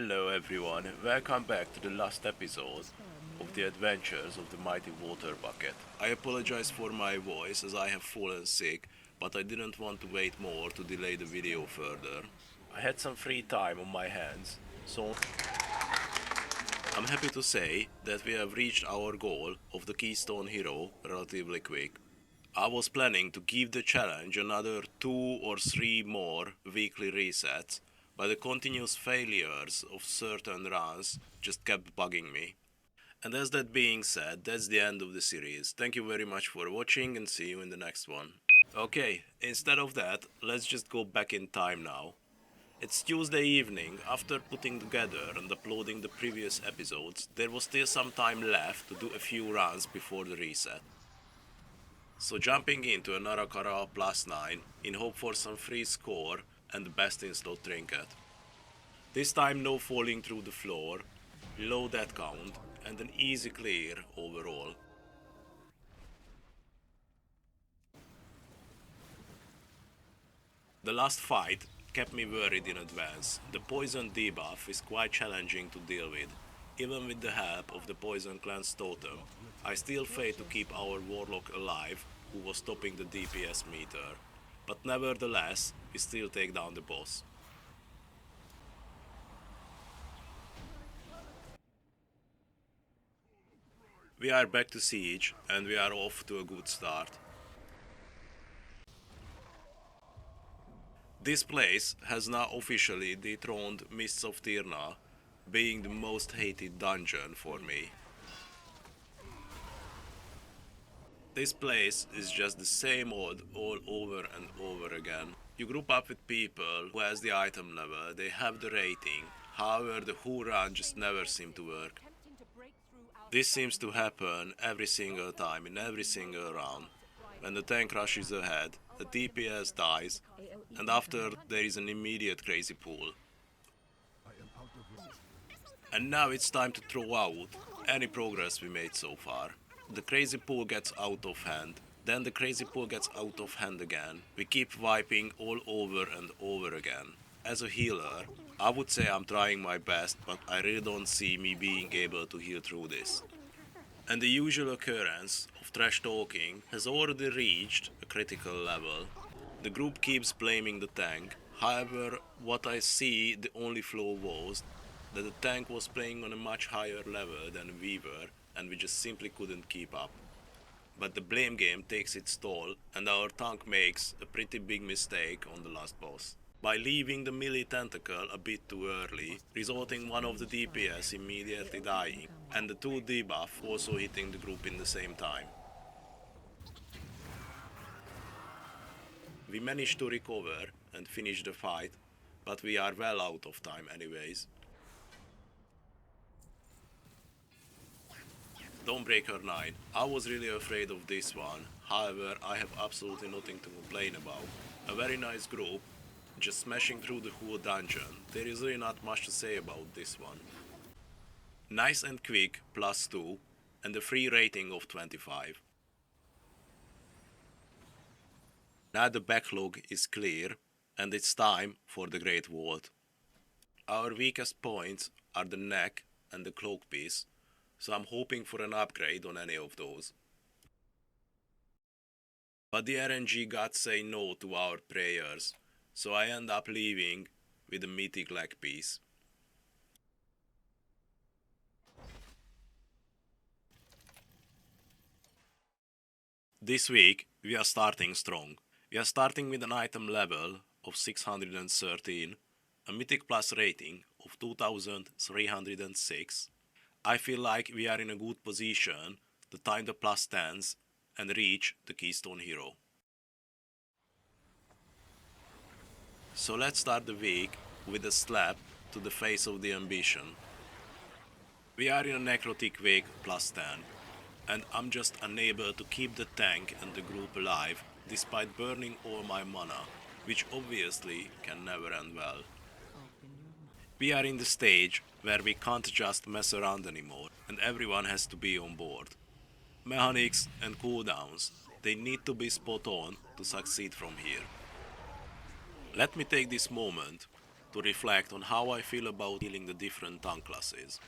Hello everyone, welcome back to the last episode of the adventures of the mighty Waterbucket. I apologize for my voice as I have fallen sick, but I didn't want to wait more to delay the video further. I had some free time on my hands, so I'm happy to say that we have reached our goal of the Keystone Hero relatively quick. I was planning to give the challenge another 2 or 3 more weekly resets, but the continuous failures of certain runs just kept bugging me. And as that being said, that's the end of the series. Thank you very much for watching and see you in the next one. Okay, instead of that, let's just go back in time now. It's Tuesday evening. After putting together and uploading the previous episodes, there was still some time left to do a few runs before the reset. So jumping into an Arakara +9 in hope for some free score and the best in slot trinket. This time no falling through the floor, low death count and an easy clear overall. The last fight kept me worried in advance. The poison debuff is quite challenging to deal with. Even with the help of the Poison Clan's totem, I still failed to keep our warlock alive, who was topping the DPS meter. But nevertheless, we still take down the boss. We are back to siege and we are off to a good start. This place has now officially dethroned Mists of Tirna, being the most hated dungeon for me. This place is just the same old all over and over again. You group up with people who has the item level, they have the rating, however the whole run just never seem to work. This seems to happen every single time in every single round. When the tank rushes ahead, the DPS dies, and after there is an immediate crazy pull. And now it's time to throw out any progress we made so far. The crazy pull gets out of hand, then the crazy pull gets out of hand again. We keep wiping all over and over again. As a healer, I would say I'm trying my best, but I really don't see me being able to heal through this. And the usual occurrence of trash talking has already reached a critical level. The group keeps blaming the tank, however what I see the only flaw was that the tank was playing on a much higher level than we were and we just simply couldn't keep up. But the blame game takes its toll and our tank makes a pretty big mistake on the last boss. By leaving the melee tentacle a bit too early, resulting one of the DPS immediately dying, and the 2 debuff also hitting the group in the same time. We managed to recover and finish the fight, but we are well out of time anyways. Dawnbreaker 9. I was really afraid of this one, however I have absolutely nothing to complain about. A very nice group, just smashing through the whole dungeon. There is really not much to say about this one. Nice and quick, +2, and a free rating of 25. Now the backlog is clear, and it's time for the Great Vault. Our weakest points are the neck and the cloak piece, so I'm hoping for an upgrade on any of those. But the RNG gods say no to our prayers, so I end up leaving with a mythic leg piece. This week we are starting strong. We are starting with an item level of 613, a mythic plus rating of 2306. I feel like we are in a good position to time the +10s and reach the Keystone Hero. So let's start the week with a slap to the face of the ambition. We are in a necrotic week +10, and I'm just unable to keep the tank and the group alive despite burning all my mana, which obviously can never end well. We are in the stage where we can't just mess around anymore, and everyone has to be on board. Mechanics and cooldowns, they need to be spot on to succeed from here. Let me take this moment to reflect on how I feel about healing the different tank classes.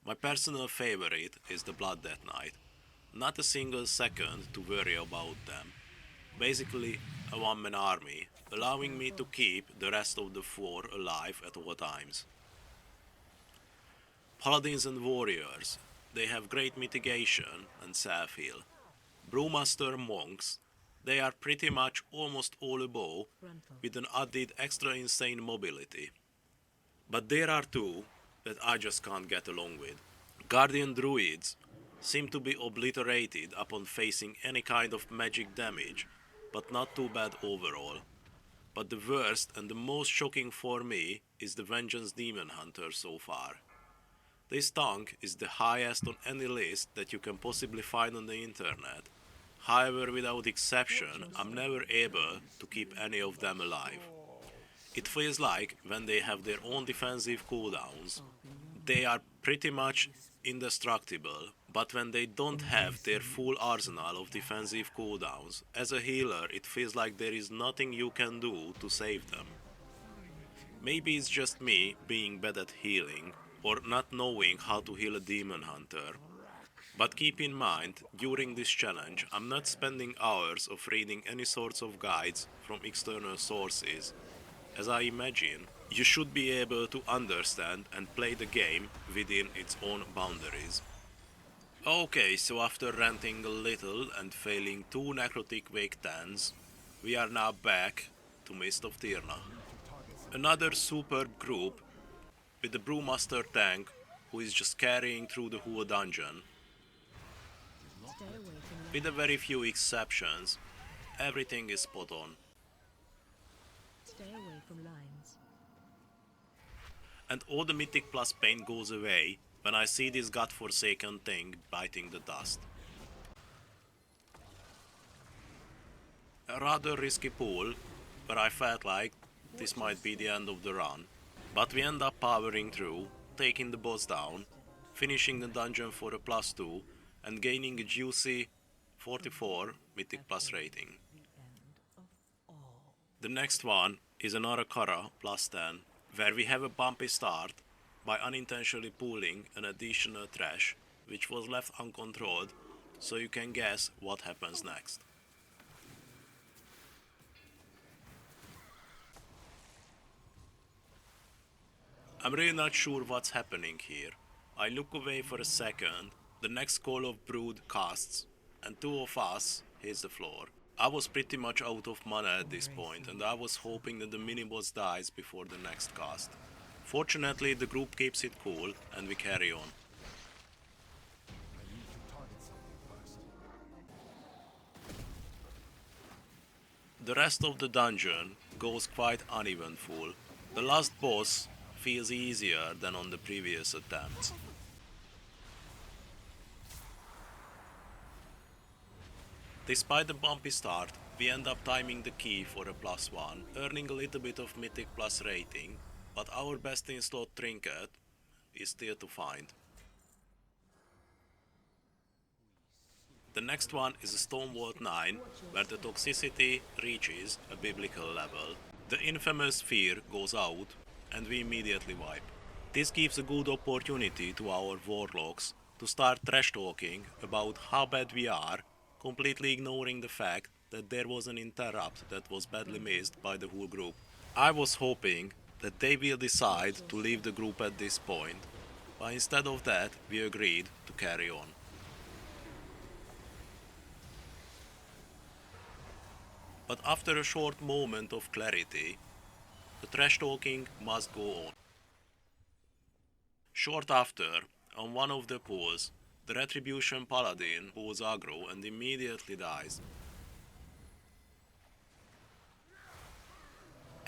My personal favorite is the Blood Death Knight. Not a single second to worry about them. Basically, a one-man army, allowing me to keep the rest of the four alive at all times. Paladins and warriors, they have great mitigation and self-heal. Brewmaster monks, they are pretty much almost all above, with an added extra insane mobility. But there are two that I just can't get along with. Guardian druids seem to be obliterated upon facing any kind of magic damage, but not too bad overall. But the worst and the most shocking for me is the Vengeance Demon Hunter so far. This tank is the highest on any list that you can possibly find on the internet. However, without exception, I'm never able to keep any of them alive. It feels like when they have their own defensive cooldowns, they are pretty much indestructible, but when they don't have their full arsenal of defensive cooldowns, as a healer it feels like there is nothing you can do to save them. Maybe it's just me being bad at healing, or not knowing how to heal a demon hunter. But keep in mind, during this challenge, I'm not spending hours of reading any sorts of guides from external sources, as I imagine you should be able to understand and play the game within its own boundaries. Okay, so after ranting a little and failing 2 necrotic wake 10s, we are now back to Mist of Tirna. Another superb group with the Brewmaster tank who is just carrying through the whole dungeon. With a very few exceptions, everything is spot on. Stay away from lines. And all the mythic plus pain goes away when I see this godforsaken thing biting the dust. A rather risky pull, but I felt like this might be the end of the run. But we end up powering through, taking the boss down, finishing the dungeon for a +2 and gaining a juicy 44 mythic plus rating. The next one is an Arakara +10, where we have a bumpy start by unintentionally pulling an additional trash, which was left uncontrolled, so you can guess what happens next. I'm really not sure what's happening here. I look away for a second, the next Call of Brood casts, and 2 of us hits the floor. I was pretty much out of mana at this point, and I was hoping that the mini-boss dies before the next cast. Fortunately, the group keeps it cool, and we carry on. The rest of the dungeon goes quite uneventful. The last boss feels easier than on the previous attempts. Despite the bumpy start, we end up timing the key for a +1, earning a little bit of mythic plus rating, but our best in slot trinket is still to find. The next one is a Stonewall 9, where the toxicity reaches a biblical level. The infamous fear goes out, and we immediately wipe. This gives a good opportunity to our warlocks to start trash talking about how bad we are, completely ignoring the fact that there was an interrupt that was badly missed by the whole group. I was hoping that they will decide to leave the group at this point, but instead of that we agreed to carry on. But after a short moment of clarity, the trash talking must go on. Short after, on one of the pools, the Retribution Paladin pulls aggro and immediately dies.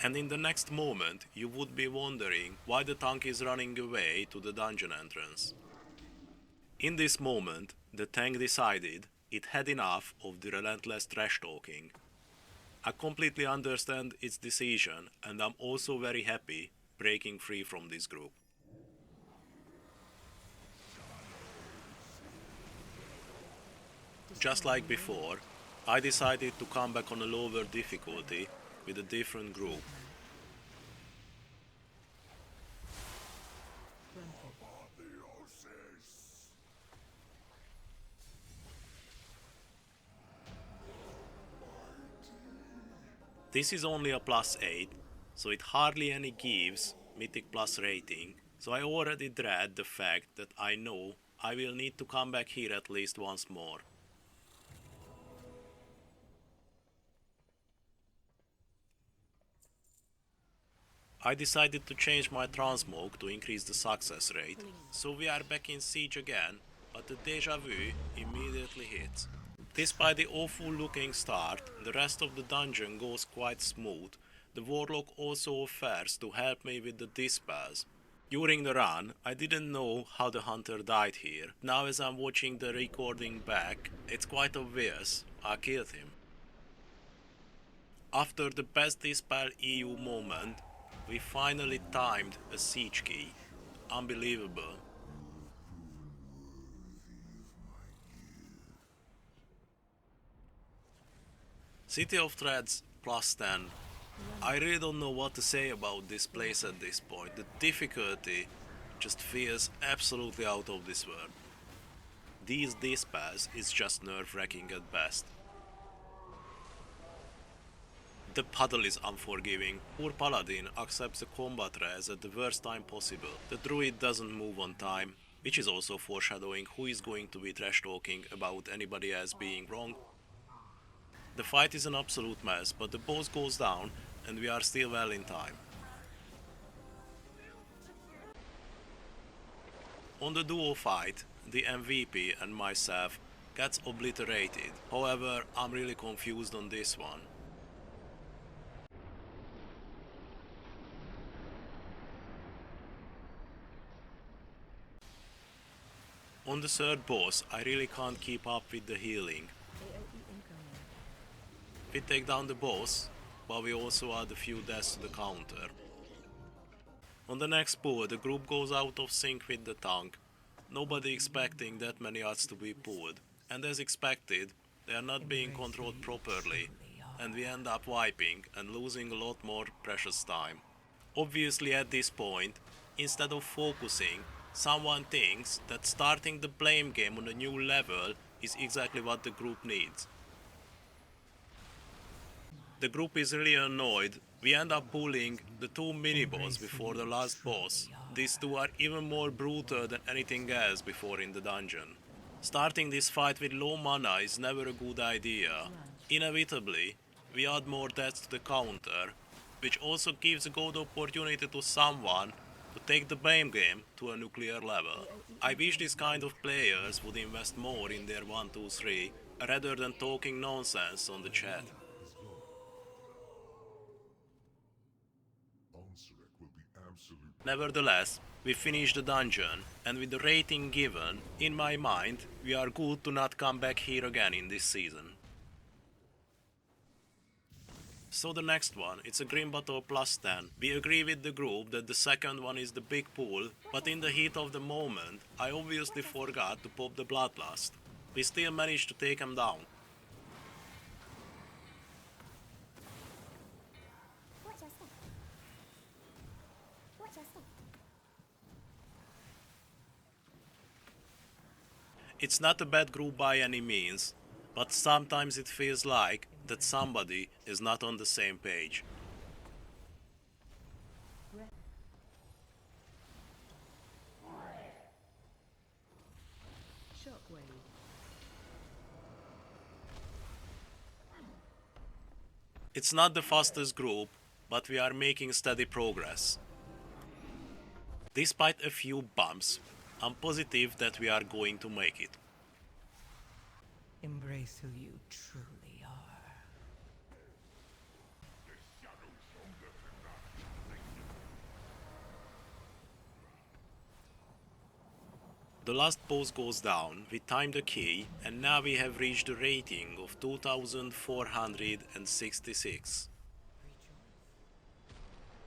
And in the next moment, you would be wondering why the tank is running away to the dungeon entrance. In this moment, the tank decided it had enough of the relentless trash talking. I completely understand its decision, and I'm also very happy breaking free from this group. Just like before, I decided to come back on a lower difficulty with a different group. This is only a plus 8, so it hardly any gives Mythic plus rating, so I already dread the fact that I know I will need to come back here at least once more. I decided to change my transmog to increase the success rate, so we are back in siege again, but the deja vu immediately hits. Despite the awful looking start, the rest of the dungeon goes quite smooth. The warlock also offers to help me with the dispels. During the run, I didn't know how the hunter died here. Now as I'm watching the recording back, it's quite obvious I killed him. After the best dispel EU moment, we finally timed a siege key. Unbelievable. City of Threads plus 10. I really don't know what to say about this place at this point. The difficulty just feels absolutely out of this world. These dispels is just nerve-wracking at best. The puddle is unforgiving. Poor paladin accepts the combat res at the worst time possible. The druid doesn't move on time, which is also foreshadowing who is going to be trash talking about anybody else being wrong. The fight is an absolute mess, but the boss goes down and we are still well in time. On the duo fight, the MVP and myself gets obliterated. However, I'm really confused on this one. On the third boss, I really can't keep up with the healing. We take down the boss, but we also add a few deaths to the counter. On the next pull, the group goes out of sync with the tank, nobody expecting that many odds to be pulled, and as expected, they are not being controlled properly, and we end up wiping and losing a lot more precious time. Obviously at this point, instead of focusing, someone thinks that starting the blame game on a new level is exactly what the group needs. The group is really annoyed. We end up pulling the two mini-boss before the last boss. These two are even more brutal than anything else before in the dungeon. Starting this fight with low mana is never a good idea. Inevitably, we add more deaths to the counter, which also gives a good opportunity to someone to take the blame game to a nuclear level. I wish these kind of players would invest more in their 1, 2, 3 rather than talking nonsense on the chat. Nevertheless, we finish the dungeon, and with the rating given, in my mind, we are good to not come back here again in this season. So the next one, it's a Grim Battle plus 10. We agree with the group that the second one is the big pull, but in the heat of the moment, I obviously forgot to pop the Bloodlust. We still managed to take him down. It's not a bad group by any means, but sometimes it feels like that somebody is not on the same page. Shockwave. It's not the fastest group, but we are making steady progress. Despite a few bumps, I'm positive that we are going to make it. Embrace who you truly are. The last boss goes down, we time the key, and now we have reached a rating of 2466.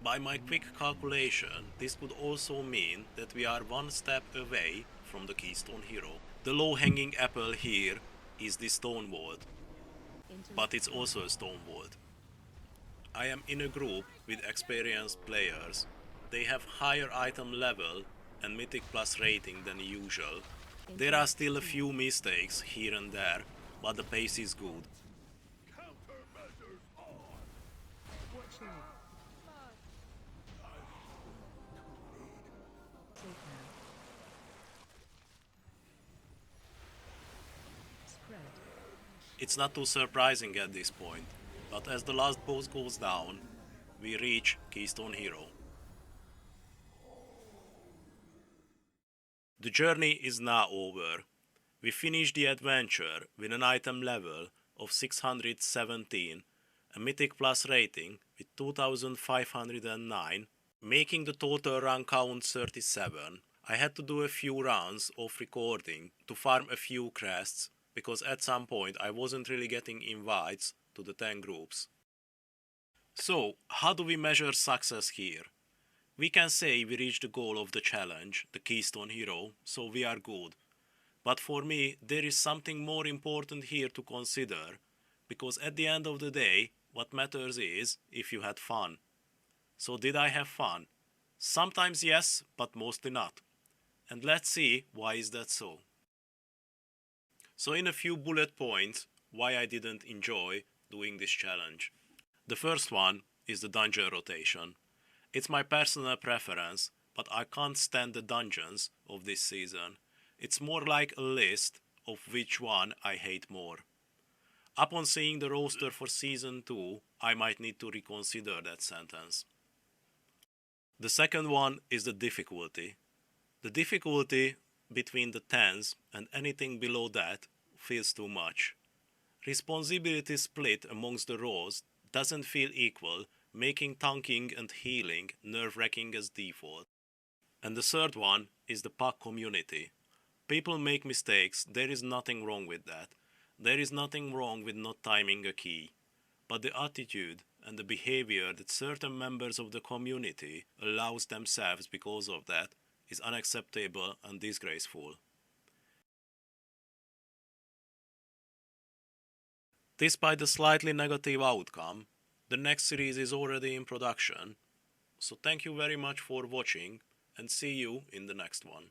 By my quick calculation, this could also mean that we are one step away from the Keystone Hero. The low-hanging apple here is the Stone Ward, but it's also a Stone Ward. I am in a group with experienced players. They have higher item level and Mythic plus rating than usual. There are still a few mistakes here and there, but the pace is good. It's not too surprising at this point, but as the last boss goes down, we reach Keystone Hero. The journey is now over. We finished the adventure with an item level of 617, a Mythic Plus rating with 2509, making the total run count 37. I had to do a few rounds of recording to farm a few crests because at some point I wasn't really getting invites to the 10 groups. So, how do we measure success here? We can say we reached the goal of the challenge, the Keystone Hero, so we are good. But for me, there is something more important here to consider, because at the end of the day, what matters is if you had fun. So did I have fun? Sometimes yes, but mostly not. And let's see why is that so. So in a few bullet points, why I didn't enjoy doing this challenge. The first one is the dungeon rotation. It's my personal preference, but I can't stand the dungeons of this season. It's more like a list of which one I hate more. Upon seeing the roster for season 2, I might need to reconsider that sentence. The second one is the difficulty. The difficulty between the 10s and anything below that feels too much. Responsibility split amongst the roles doesn't feel equal, making tanking and healing nerve-wracking as default. And the third one is the pack community. People make mistakes, there is nothing wrong with that. There is nothing wrong with not timing a key. But the attitude and the behavior that certain members of the community allows themselves because of that is unacceptable and disgraceful. Despite the slightly negative outcome, the next series is already in production, so thank you very much for watching and see you in the next one.